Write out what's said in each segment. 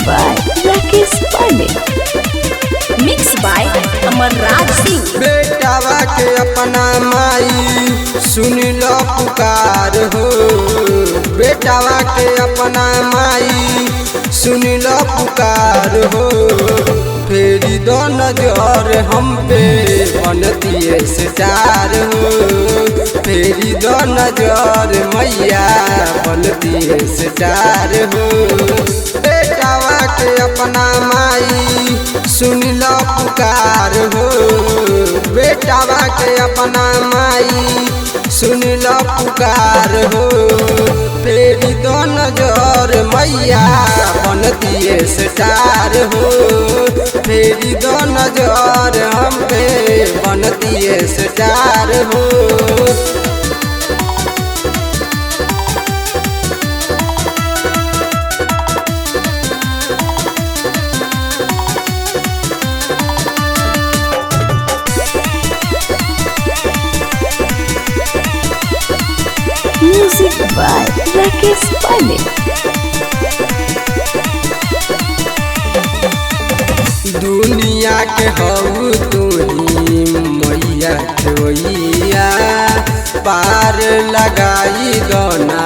by Rakesh Pandey. Mixed by Amarraj Singh. बेटावा के अपना माई सुन लो पुकार हो। बेटावा के अपना माई सुन लो पुकार हो। फेरी दो नजर हम पे बनती सितार हो। फेरी दो नजर मैया बनती सितार हो। बेटावा के अपना माई सुन लो पुकार हो। बेटावा के अपना माई सुन लो पुकार हो। फेरी दो नजर मैया बनती सितार हो। फेरी दो नजर हम पे बनती सितार हो। Music by Rakesh Pandey. दुनिया के हऊ तुही मैया खेवैया। पार लगाई दोना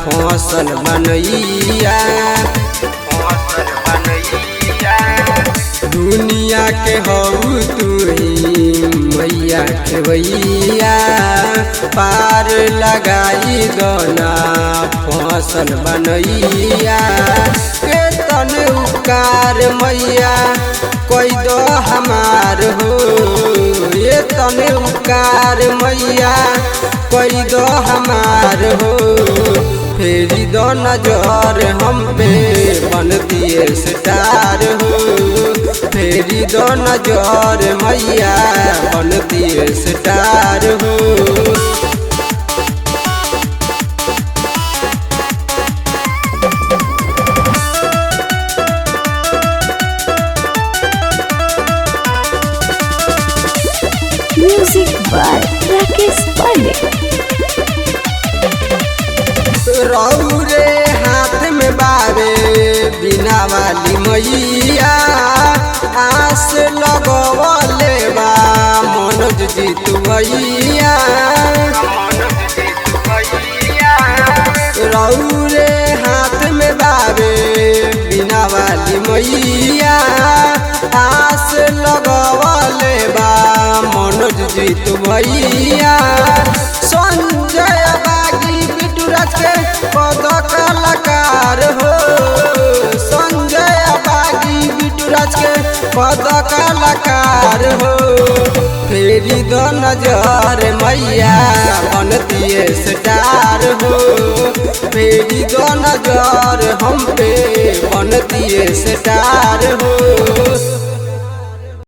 फसल बनैया। दुनिया के हऊ तुही मैया खेवैया। पार लगाई दोना फसल बनैया। के तन उपकार मैया कोई दो हमार हो। ये तन उपकार मैया कोई दो हमार हो। फेरी दो नजर हम पे बनती सितार हो। फेरी दो नजर मैया बनती सितार हो। Music by Rakesh Pandey. रौरे हाथ में बारे बिना वाली मैया। आस लगवले बा मनोज जीत भैया। रौरे हाथ में बारे बिना वाली मैया। आस लगवले बा मनोज जीत भैया। संजय बागी बिटूराज के पद कलाकार हो। संजय बागी बिटूराज के पद कलाकार हो। फेरी दो नजर मैया बनती सितार हो। फेरी दो नजर हम पे बनती सितार हो।